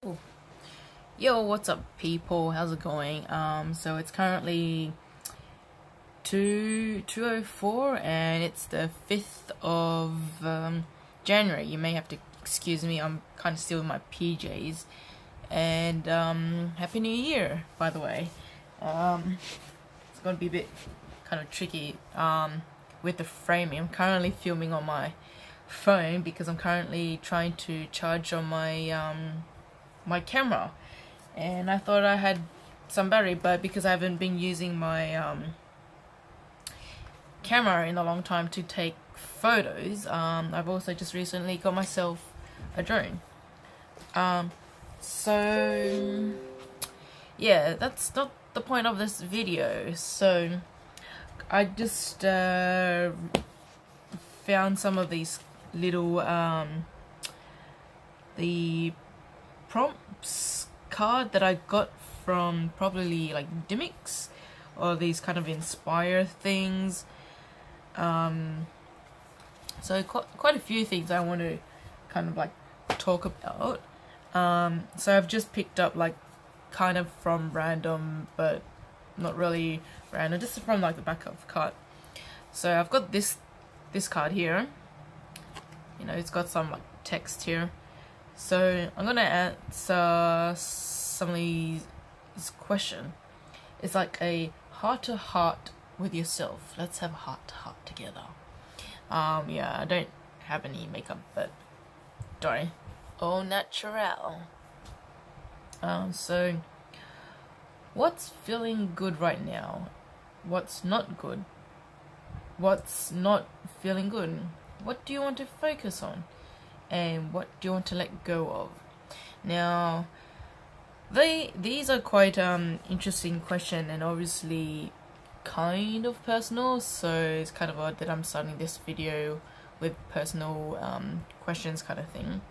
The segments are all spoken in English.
Oh. Yo, what's up people? How's it going? So it's currently 2:04 and it's the 5th of January. You may have to excuse me, I'm kind of still in my PJs. And Happy New Year, by the way. It's gonna be a bit kind of tricky with the framing. I'm currently filming on my phone because I'm currently trying to charge on my my camera, and I thought I had some battery, but because I haven't been using my camera in a long time to take photos, I've also just recently got myself a drone. So yeah, that's not the point of this video. So I just found some of these little the prompts card that I got from probably like Dimmix, or these kind of inspire things. So quite a few things I want to kind of like talk about. So I've just picked up like kind of from random, but not really random, just from like the back of the card. So I've got this card here. You know, it's got some like text here. So I'm gonna answer some of these question. It's like a heart to heart with yourself. Let's have a heart to heart together. Yeah, I don't have any makeup, but don't worry. Au naturel. So what's feeling good right now? What's not good? What's not feeling good? What do you want to focus on? And what do you want to let go of? Now, these are quite interesting question, and obviously kind of personal, so it's kind of odd that I'm starting this video with personal questions kind of thing.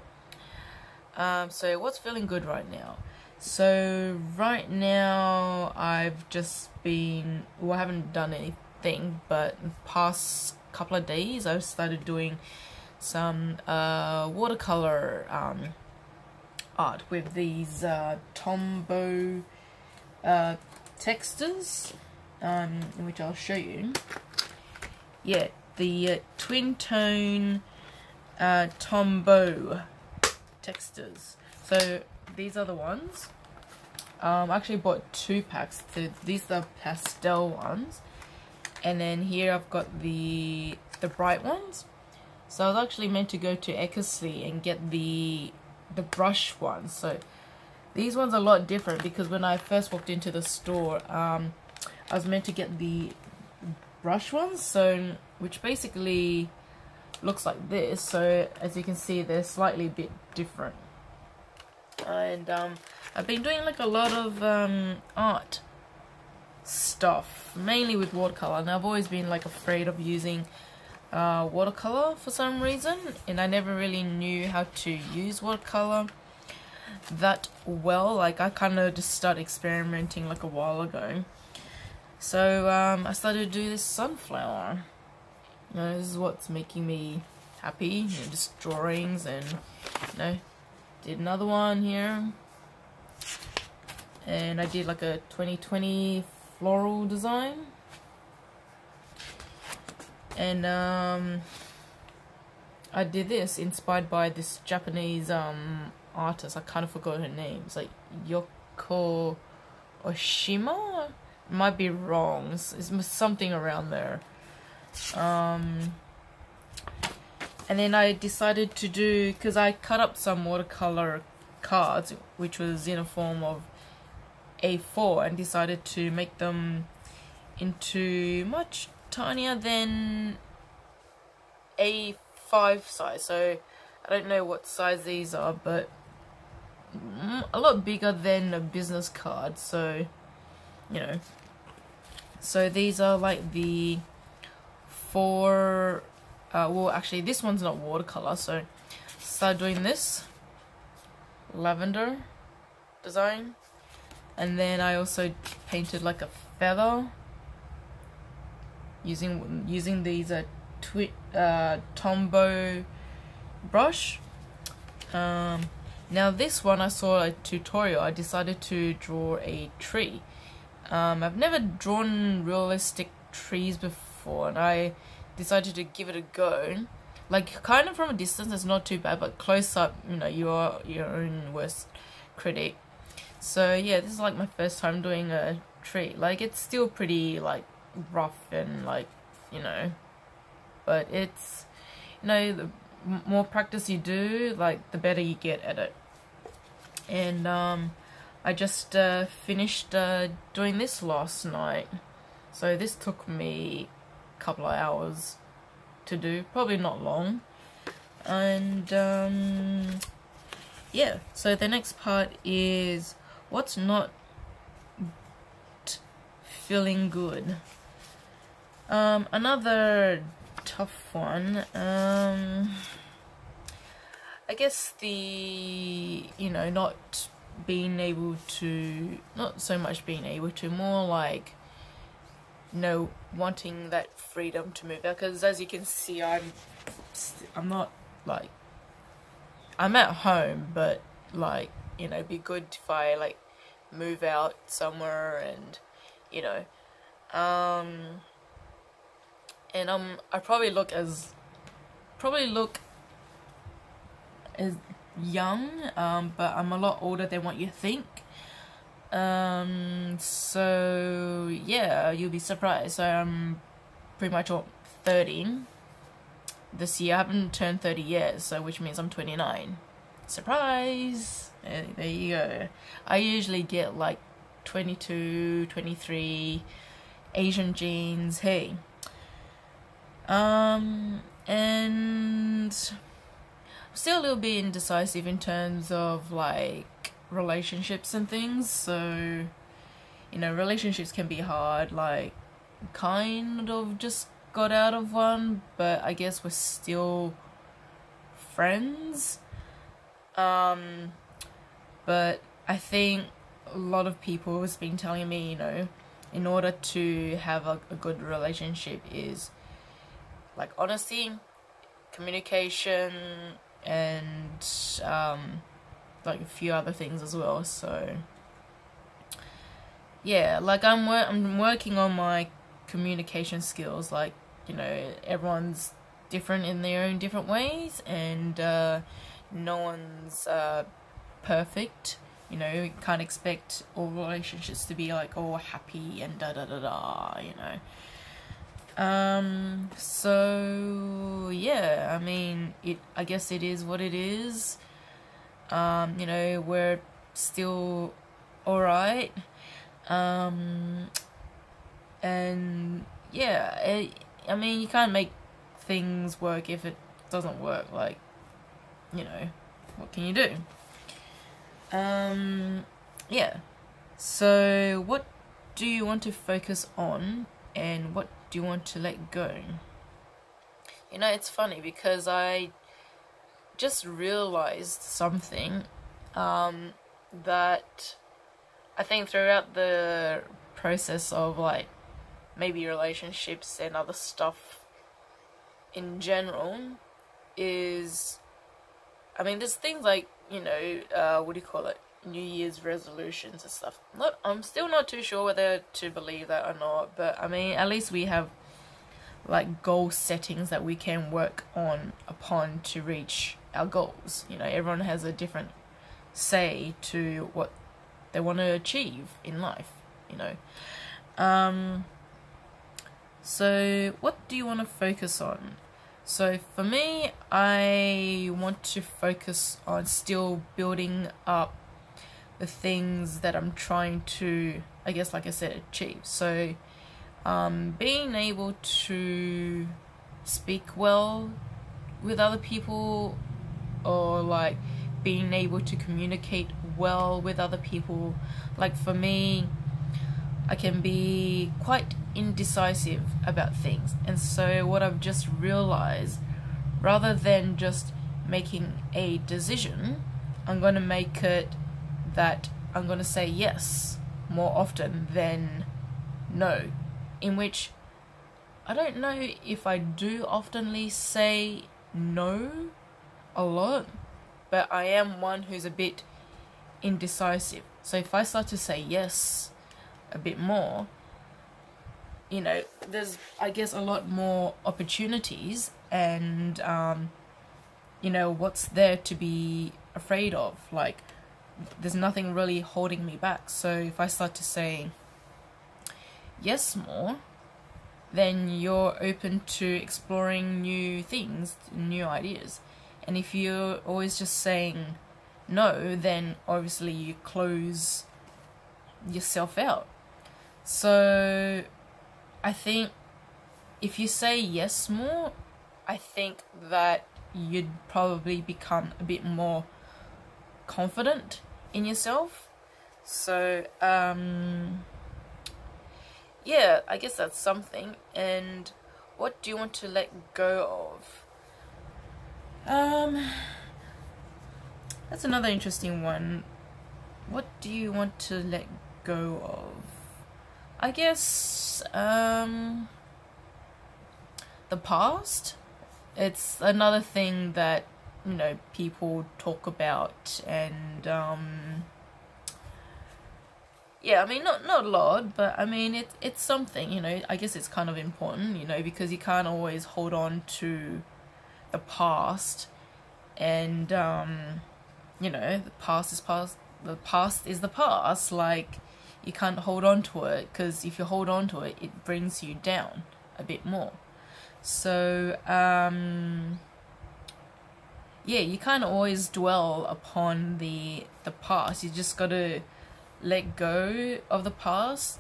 So what's feeling good right now? So right now I've just been, well, I haven't done anything, but in the past couple of days I've started doing some watercolor art with these Tombow textures, which I'll show you. Yeah, the twin tone Tombow textures. So these are the ones. I actually bought 2 packs. These are the pastel ones, and then here I've got the bright ones. So I was actually meant to go to Eckersley and get the brush ones. So these ones are a lot different, because when I first walked into the store, I was meant to get the brush ones, so which basically looks like this. So as you can see, they're slightly a bit different. And I've been doing like a lot of art stuff, mainly with watercolor, and I've always been like afraid of using watercolor for some reason, and I never really knew how to use watercolor that well. Like I kind of just started experimenting like a while ago. So I started to do this sunflower. You know, this is what's making me happy, you know, just drawings, and you know, did another one here, and I did like a 2020 floral design. And I did this inspired by this Japanese artist. I kind of forgot her name. It's like Yoko Oshima. Might be wrong. It's something around there. And then I decided to do, because I cut up some watercolor cards, which was in a form of A4, and decided to make them into much tinier than A5 size. So I don't know what size these are, but a lot bigger than a business card. So you know, so these are like the 4 well, actually this one's not watercolor, so start doing this lavender design, and then I also painted like a feather using these Tombow brush. Now this one I saw a tutorial. I decided to draw a tree. I've never drawn realistic trees before, and I decided to give it a go. Like, kind of from a distance it's not too bad, but close up, you know, you are your own worst critic. So yeah, this is like my first time doing a tree. Like, it's still pretty like rough and like, you know, but it's, you know, the more practice you do, like the better you get at it. And I just finished doing this last night, so this took me a couple of hours to do, probably not long. And yeah, so the next part is what's not feeling good. Another tough one. I guess the, you know, not being able to, not so much being able to, more like, you know, wanting that freedom to move out. Because as you can see, I'm not like, I'm at home, but like, you know, it'd be good if I like move out somewhere, and you know, and I probably look as young, but I'm a lot older than what you think. So yeah, you'll be surprised. So I'm pretty much 30 this year. I haven't turned 30 yet, so which means I'm 29. Surprise! There you go. I usually get like 22, 23, Asian genes. Hey. And still a little bit indecisive in terms of like relationships and things. So, you know, relationships can be hard. Like, kind of just got out of one, but I guess we're still friends. But I think a lot of people has been telling me, you know, in order to have a good relationship is like honesty, communication, and like a few other things as well. So yeah, like I'm working on my communication skills. Like, you know, everyone's different in their own different ways, and no one's perfect. You know, you can't expect all relationships to be like all happy and da da da da, you know. So yeah, I mean, I guess it is what it is. You know, we're still alright. And yeah, I mean, you can't make things work if it doesn't work. Like, you know, what can you do? Yeah. So what do you want to focus on, and what do you want to let go? You know, it's funny because I just realized something that I think throughout the process of like maybe relationships and other stuff in general is, I mean, there's things like, you know, what do you call it, New Year's resolutions and stuff. I'm still not too sure whether to believe that or not, but I mean, at least we have like goal settings that we can work upon to reach our goals. You know, everyone has a different say to what they want to achieve in life, you know. So what do you want to focus on? So for me, I want to focus on still building up the things that I'm trying to, I guess, like I said, achieve. So being able to speak well with other people, or like being able to communicate well with other people. Like for me, I can be quite indecisive about things, and so what I've just realized, rather than just making a decision, I'm going to make it that I'm going to say yes more often than no, in which I don't know if I do oftenly say no a lot, but I am one who's a bit indecisive. So if I start to say yes a bit more, you know, there's, I guess, a lot more opportunities, and you know, what's there to be afraid of? Like, there's nothing really holding me back. So if I start to say yes more, then you're open to exploring new things, new ideas. And if you're always just saying no, then obviously you close yourself out. So I think if you say yes more, I think that you'd probably become a bit more confident in yourself. So yeah, I guess that's something. And what do you want to let go of? That's another interesting one. What do you want to let go of? I guess the past. It's another thing that, you know, people talk about, and yeah, I mean, not a lot, but I mean, it's something, you know. I guess it's kind of important, you know, because you can't always hold on to the past, and you know, the past is past. The past is the past. Like, you can't hold on to it, because if you hold on to it, it brings you down a bit more. So yeah, you can't always dwell upon the past. You just gotta let go of the past,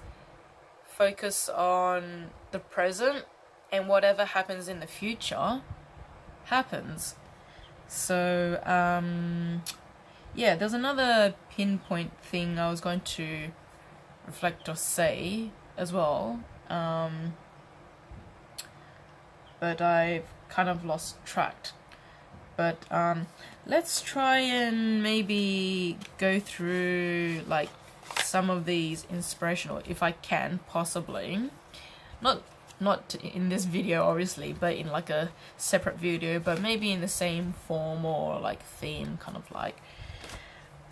focus on the present, and whatever happens in the future happens. So yeah, there's another pinpoint thing I was going to reflect or say as well, but I've kind of lost track. But let's try and maybe go through like some of these inspirational, if I can possibly, not in this video obviously, but in like a separate video, but maybe in the same form or like theme, kind of like.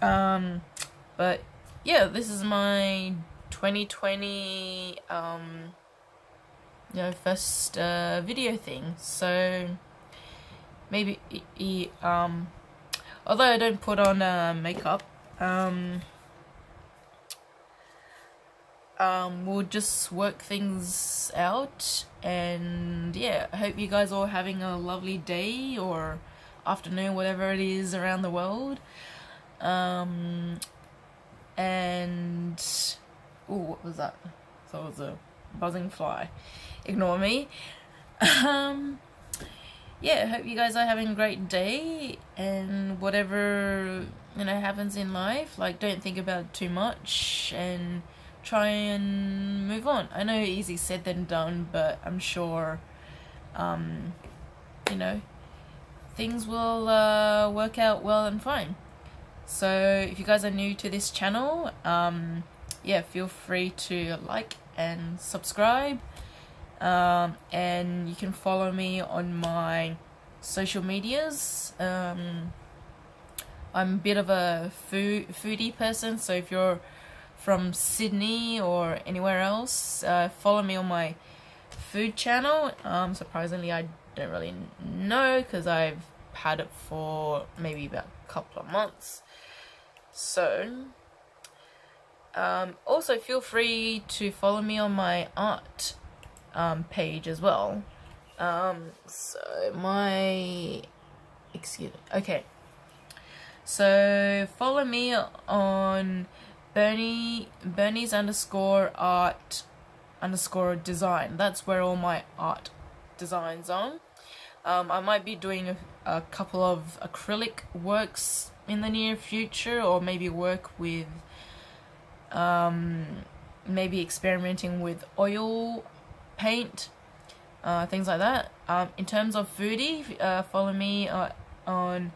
But yeah, this is my 2020 you know, first video thing. So maybe although I don't put on makeup, we'll just work things out. And yeah, I hope you guys are having a lovely day or afternoon, whatever it is around the world. And ooh, what was that? So it was a buzzing fly. Ignore me. Yeah, I hope you guys are having a great day, and whatever, you know, happens in life, like, don't think about it too much and try and move on. I know easy said than done, but I'm sure you know, things will work out well and fine. So if you guys are new to this channel, yeah, feel free to like and subscribe. And you can follow me on my social medias. I'm a bit of a foodie person, so if you're from Sydney or anywhere else, follow me on my food channel. Surprisingly, I don't really know, because I've had it for maybe about a couple of months. So also feel free to follow me on my art page as well. So so follow me on Bernice _ art _ design. That's where all my art designs are. I might be doing a couple of acrylic works in the near future, or maybe work with maybe experimenting with oil paint, things like that. In terms of foodie, follow me on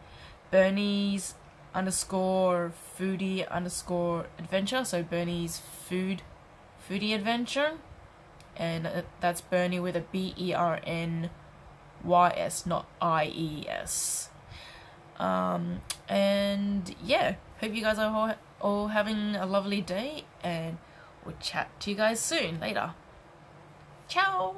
Bernice _ foodie _ adventure. So Bernice foodie adventure, and that's Bernie with a BERNYS, not IES. And yeah, hope you guys are all having a lovely day, and we'll chat to you guys soon later. Ciao.